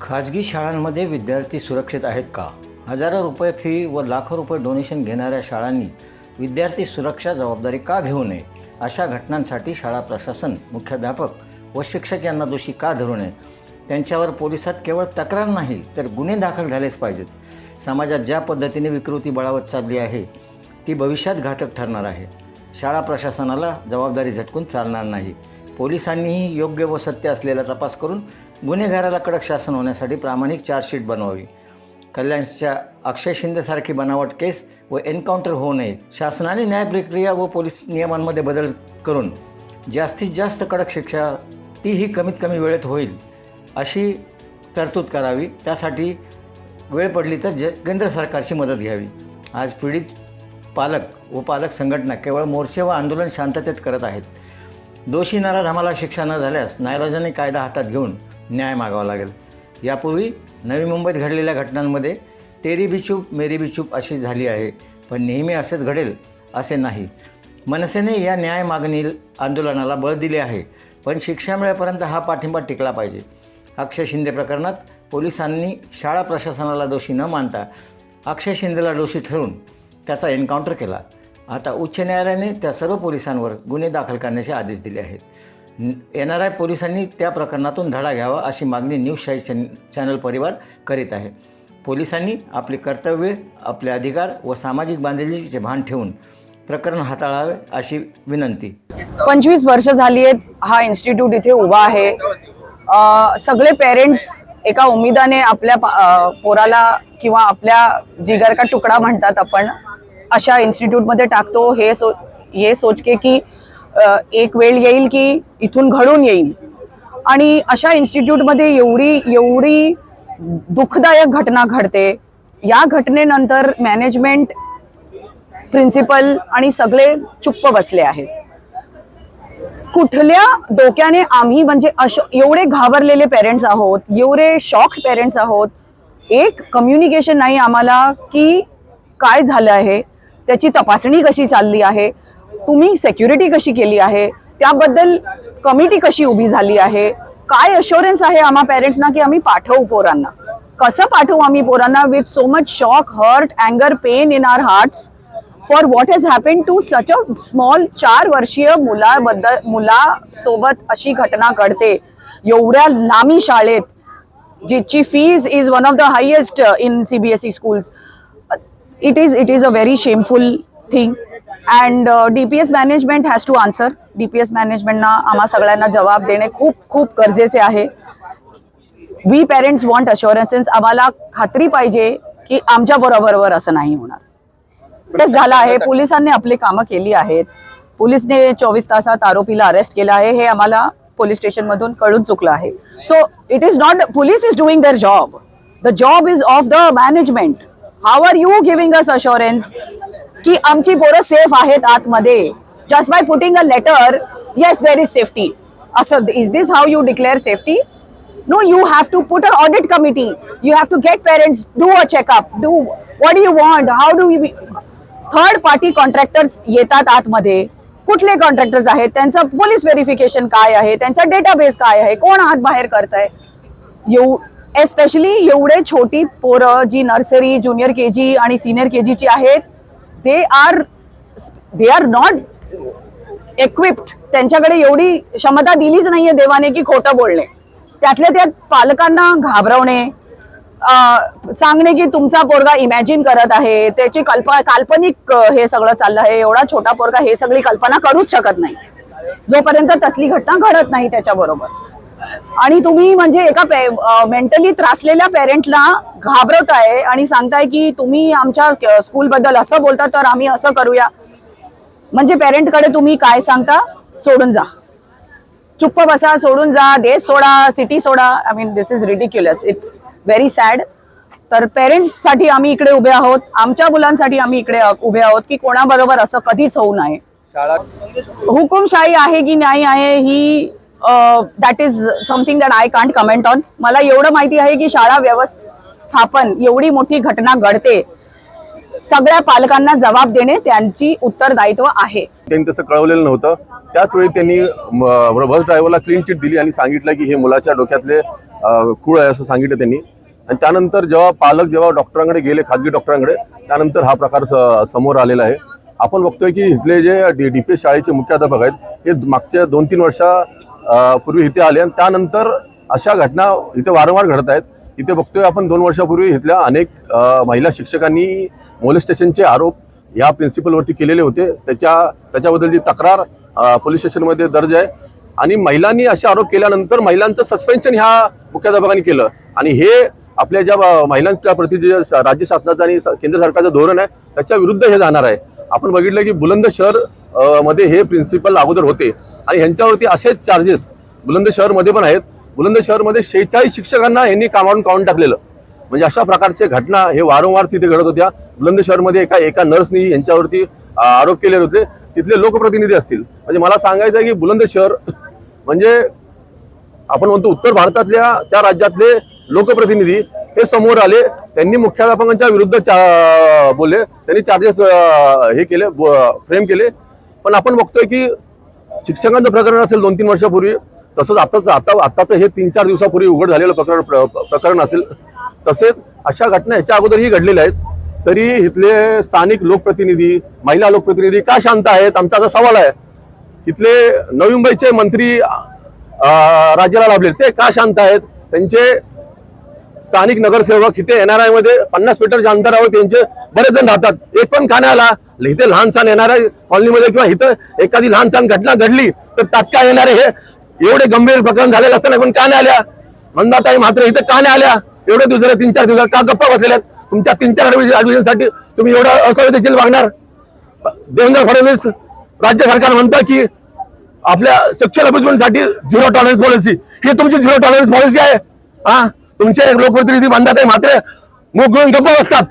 खाजगी शाळांमध्ये विद्यार्थी सुरक्षित आहेत का? हजारो रुपये फी व लाखो रुपये डोनेशन घेणाऱ्या शाळांनी विद्यार्थी सुरक्षा जबाबदारी का घेऊ नये? अशा घटनांसाठी शाळा प्रशासन, मुख्याध्यापक व शिक्षक यांना दोषी का धरू नये? त्यांच्यावर पोलिसात केवळ तक्रार नाही तर गुन्हे दाखल झालेच पाहिजेत. समाजात ज्या पद्धतीने विकृती बळावत चालली आहे ती भविष्यात घातक ठरणार आहे. शाळा प्रशासनाला जबाबदारी झटकून चालणार नाही. पोलिसांनीही योग्य व सत्य असलेला तपास करून गुन्हेगाराला कडक शासन होण्यासाठी प्रामाणिक चार्जशीट बनवावी. कल्याणच्या अक्षय शिंदेसारखी बनावट केस व एन्काउंटर होऊ नये. शासनाने न्याय प्रक्रिया व पोलीस नियमांमध्ये बदल करून जास्तीत जास्त कडक शिक्षा, तीही कमीत कमी वेळेत होईल अशी तरतूद करावी. त्यासाठी वेळ पडली तर केंद्र सरकारची मदत घ्यावी. आज पीडित पालक व पालक संघटना केवळ मोर्चे व आंदोलन शांततेत करत आहेत. दोषी नराधमाला शिक्षा न झाल्यास नाईलाजाने कायदा हातात घेऊन न्याय मागावा लागेल. यापूर्वी नवी मुंबईत घडलेल्या घटनांमध्ये तेरी भी चूप मेरी भी चूप अशी झाली आहे, पण नेहमी असेच घडेल असे नाही. मनसेने या न्याय मागणी आंदोलनाला बळ दिले आहे, पण शिक्षा मिळेपर्यंत हा पाठिंबा टिकला पाहिजे. अक्षय शिंदे प्रकरणात पोलिसांनी शाळा प्रशासनाला दोषी न मानता अक्षय शिंदेला दोषी ठरवून त्याचा एन्काउंटर केला. आता उच्च न्यायालयाने त्या सर्व पोलिसांवर गुन्हे दाखल करण्याचे आदेश दिले आहेत. NRI पोलिसांनी त्या प्रकरणातून धडा घ्यावा अशी मागणी न्यूजशाही चॅनल परिवार करीत आहे. पोलिसांनी आपली कर्तव्ये, आपले अधिकार व सामाजिक बांधिलकीचे भान ठेवून प्रकरण हाताळावे अशी विनंती. 25 वर्ष झाली आहेत हा इन्स्टिट्यूट इथे उभा आहे. सगळे पेरेंट्स एका उमेदाने आपल्या पोराला किंवा आपल्या जिगर का तुकडा म्हणतात आपण अशा इन्स्टिट्यूटमध्ये टाकतो, हे सोच के की एक वेळ येईल की इथून घडून येईल. आणि अशा इन्स्टिट्यूटमध्ये एवढी दुःखदायक घटना घडते. या घटनेनंतर मॅनेजमेंट, प्रिन्सिपल आणि सगळे चुप्प बसले आहेत. कुठल्या डोक्याने आम्ही म्हणजे एवढे घाबरलेले पेरेंट्स आहोत, एवढे शॉक्ड पेरेंट्स आहोत. एक कम्युनिकेशन नाही आम्हाला की काय झालं आहे, त्याची तपासणी कशी चालली आहे, तुम्ही सिक्युरिटी कशी केली आहे, त्याबद्दल कमिटी कशी उभी झाली आहे, काय अश्युरन्स आहे आम्हा पेरेंट्सना की आम्ही पाठवू पोरांना. कसं पाठवू आम्ही पोरांना with so much shock, hurt, अँगर, pain in our hearts for what has happened to such a small 4 वर्षीय मुलासोबत अशी घटना घडते एवढ्या नामी शाळेत जिची fees is one of the highest in CBSE schools. It is a very shameful thing and DPS management has to answer. DPS management ना आम्हा सगळ्यांना जबाब देणे खूप गरजेचे आहे. We parents want assurances. आम्हाला खात्री पाहिजे की आमच्या बरोबर असं नाही होणार. तेच झालं आहे. पोलिसांनी आपली कामं केली आहेत. पोलिसने 24 तासात आरोपीला अरेस्ट केलं आहे हे आम्हाला पोलीस स्टेशन मधून कळून चुकलं आहे. So it is not police is doing their job. The job is of the management. How are you giving us assurance की आमची पोरं सेफ आहेत आतमध्ये just by putting a letter yes there is safety. असं is this how you declare safety? No, you have to put an audit committee. You have to get parents, do a checkup, do what do you want, how do we. Third party contractors येतात आतमध्ये. कुठले contractors आहेत, त्यांचं police verification काय आहे, त्यांचा database काय आहे, कोण आत बाहेर करताय. एस्पेशली एवढे छोटी पोरं जी नर्सरी, ज्युनियर KG आणि सिनियर KGची आहेत, दे आर नॉट इक्विप्ड. त्यांच्याकडे एवढी क्षमता दिलीच नाहीये देवाने की खोटं बोलणे. त्यातल्या त्यात पालकांना घाबरवणे, सांगणे की तुमचा पोरगा इमॅजिन करत आहे, त्याची काल्पनिक हे सगळं चाललं आहे. एवढा छोटा पोरगा हे सगळी कल्पना करूच शकत नाही जोपर्यंत तसली घटना घडत नाही त्याच्याबरोबर. आणि तुम्ही म्हणजे एका मेंटली त्रासलेल्या पेरेंटला घाबरवताय आणि सांगताय की तुम्ही आमच्या स्कूल बद्दल असं बोलता तर आम्ही असं करूया. म्हणजे पेरेंटकडे तुम्ही काय सांगता? सोडून जा, चुप्प बसा, सोडून जा, देश सोडा, सिटी सोडा. I mean this is ridiculous. It's very sad. तर पेरेंट्ससाठी आम्ही इकडे उभे आहोत, आमच्या मुलांसाठी आम्ही इकडे उभे आहोत की कोणाबरोबर असं कधीच होऊ नये. हुकुमशाही आहे की न्याय आहे ही that is something that I can't comment on. मला एवढं माहिती आहे की शाळा व्यवस्थापन एवढी मोठी घटना घडते, सगळ्या पालकांना जबाब देणे त्यांची उत्तरदायित्व आहे. त्यांनी तसं कळवलेलं नव्हतं. त्याच वेळी त्यांनी बस ड्रायव्हरला क्लीन चिट दिली आणि सांगितलं की हे मुलाच्या डोक्यातले खूळ आहे असं सांगितलं त्यांनी. आणि त्यानंतर जेव्हा डॉक्टरांकडे गेले, खाजगी डॉक्टरांकडे, त्यानंतर हा प्रकार समोर आलेला आहे. आपण बघतोय की इथले जे DPS शाळेचे मुख्याध्यापक आहेत हे मागच्या 2-3 वर्षापूर्वी इथे आले आणि त्यानंतर अशा घटना इथे वारंवार घडत आहेत. इथे बघतोय आपण 2 वर्षापूर्वी इथल्या अनेक महिला शिक्षकांनी मोलेस्टेशनचे आरोप या प्रिन्सिपलवरती केलेले होते. त्याच्याबद्दलची तक्रार पोलीस स्टेशनमध्ये दर्ज आहे आणि महिलांनी असे आरोप केल्यानंतर महिलांचं सस्पेन्शन ह्या मुख्याध्यापकांनी केलं. आणि हे आपल्या ज्या महिलांच्या प्रति जे राज्य शासनाचं आणि केंद्र सरकारचं धोरण आहे त्याच्या विरुद्ध हे जाणार आहे. आपण बघितलं की बुलंदशहर मध्ये हे प्रिन्सिपल अगोदर होते आणि ह्यांच्यावरती असेच चार्जेस बुलंदशहरमध्ये पण आहेत. बुलंदशहरमध्ये 46 शिक्षकांना यांनी कामावरून काढून टाकलेलं. म्हणजे अशा प्रकारचे घटना हे वारंवार तिथे घडत होत्या. बुलंदशहरमध्ये एका नर्सनी यांच्यावरती आरोप केले होते. तिथले लोकप्रतिनिधी असतील. म्हणजे मला सांगायचं आहे की बुलंदशहर म्हणजे आपण म्हणतो उत्तर भारतातल्या त्या राज्यातले लोकप्रतिनिधी हे समोर आले. त्यांनी मुख्याध्यापकांच्या विरुद्ध बोलले, त्यांनी चार्जेस हे केले, फ्रेम केले. पण आपण बघतोय की शिक्षकांचं प्रकरण असेल 2-3 वर्षापूर्वी, तसंच आताचं हे 3-4 दिवसापूर्वी उघड झालेलं प्रकरण असेल, तसेच अशा घटना ह्याच्या अगोदरही घडलेल्या आहेत. तरी इथले स्थानिक लोकप्रतिनिधी, महिला लोकप्रतिनिधी का शांत आहेत, आमचा असा सवाल आहे. इथले नवी मुंबईचे मंत्री राज्याला लाभले ते का शांत आहेत. त्यांचे स्थानिक नगरसेवक इथे NRI मध्ये 50 मीटरच्या अंतरावर त्यांचे बरेच जण राहतात. एक पण का नाही आला. इथे लहान सहान NRI कॉलनीमध्ये किंवा इथं एखादी लहान सहान घटना घडली तर तात्काळ येणारे हे एवढे गंभीर प्रकरण झालेलं असताना पण का नाही आल्या. मंदाताई मात्र इथे का नाही आल्या. एवढे दिवस झाले, 3-4 दिवस का गप्पा बसलेल्या. तुमच्या 3-4 ॲडमिशनसाठी तुम्ही एवढं असंवेदनशील वागणार. देवेंद्र फडणवीस राज्य सरकार म्हणतं की आपल्या शिक्षण अभिवृद्धीसाठी 0 टॉलरन्स पॉलिसी. ही तुमची 0 टॉलरन्स पॉलिसी आहे. हा, तुमचे लोकप्रतिनिधी मंदाताई मात्र मुख घेऊन गप्प बसतात,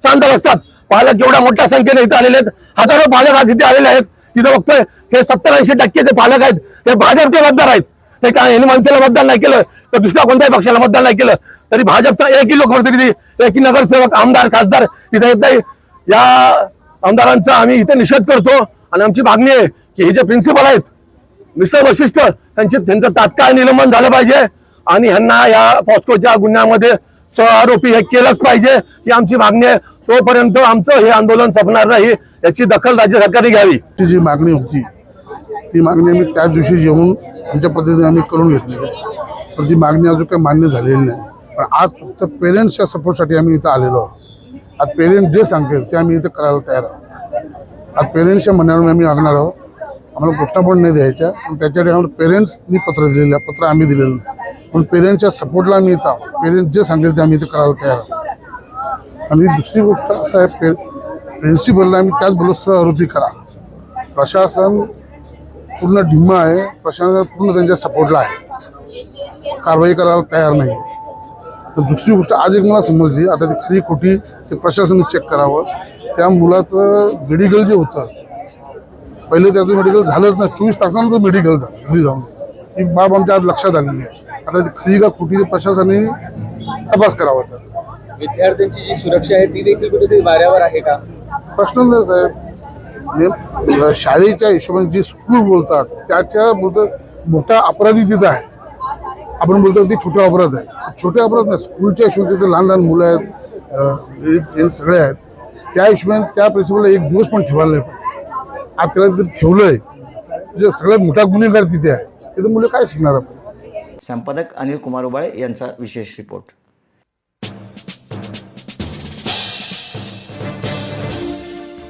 शांत बसतात. पालक एवढ्या मोठ्या संख्येने इथे आलेले आहेत. हजारो पालक आज इथे आलेले आहेत. तिथं बघतोय हे 70-80% जे पालक आहेत ते भाजपचे मतदार आहेत. हे काय यांनी मनसेला मतदान नाही केलं तर दुसऱ्या कोणत्याही पक्षाला मतदान नाही केलं तरी भाजपचा एकही लोकप्रतिनिधी, एकही नगरसेवक, आमदार, खासदार इथे येत नाही. या आमदारांचा आम्ही इथे निषेध करतो आणि आमची मागणी आहे की हे जे प्रिन्सिपल आहेत मिस्टर वशिष्ठ त्यांचं तात्काळ निलंबन झालं पाहिजे आणि ह्यांना या पॉस्कोच्या गुन्ह्यामध्ये सहआरोपी हे केलंच पाहिजे. ही आमची मागणी आहे. तोपर्यंत आमचं हे आंदोलन संपणार नाही. याची दखल राज्य सरकारने घ्यावी. ती जी मागणी होती ती मागणी आम्ही त्याच दिवशी जेवून आमच्या पद्धतीने आम्ही करून घेतलेली आहे. पण ती मागणी अजून काही मान्य झालेली नाही. पण आज फक्त पेरेंट्सच्या सपोर्टसाठी आम्ही इथं आलेलो आहोत. आज पेरेंट्स जे सांगतील ते आम्ही इथं करायला तयार आहोत. आज पेरेंट्सच्या म्हणण्यावर आम्ही वागणार आहोत. आम्हाला घोषणा पण नाही द्यायच्या, पण त्याच्यासाठी आम्हाला पेरेंट्सनी पत्र दिलेलं आहे, पत्र आम्ही दिलेलं नाही. पण पेरेंट्सच्या सपोर्टला आम्ही येत आहोत. पेरेंट्स जे सांगेल ते आम्ही इथं करायला तयार आहोत. आणि दुसरी गोष्ट असं आहे, प्रिन्सिपलला आम्ही त्याच बोललो सहआरोपी करा. प्रशासन पूर्ण ढिम्मा आहे. प्रशासन पूर्ण त्यांच्या सपोर्टला आहे, कारवाई करायला तयार नाही. तर दुसरी गोष्ट आज एक मला समजली, आता ती खरी खोटी ते प्रशासनाने चेक करावं. त्या मुलाचं मेडिकल जे होतं पहिले त्याचं मेडिकल झालंच नाही. 24 तासानंतर मेडिकल झालं घरी जाऊन. ही बाब आमच्या आज लक्षात आलेली आहे. आता ती खरी का खोटी ते प्रशासनाने तपास करावा. विद्यार्थ्यांची जी सुरक्षा आहे ती देखील कुठेतरी वाऱ्यावर आहे का. प्रश्न नाही साहेब. शाळेच्या हिशोबाने जे स्कूल बोलतात त्याच्या बोलतात मोठा अपराधी तिथं आहे. आपण बोलतो ते छोटे अपराध आहे. छोटे अपराध नाही, स्कूलच्या हिशोबाने तिथे लहान लहान मुलं आहेत, सगळे आहेत. त्या हिशोबाने त्या प्रिन्सिपलला एक दिवस पण ठेवायला नाही पाहिजे. आज त्याला जर ठेवलंय जे सगळ्यात मोठा गुन्हेगार तिथे आहे, तिथे मुलं काय शिकणार आपण. संपादक अनिल कुमार उबाळे यांचा विशेष रिपोर्ट.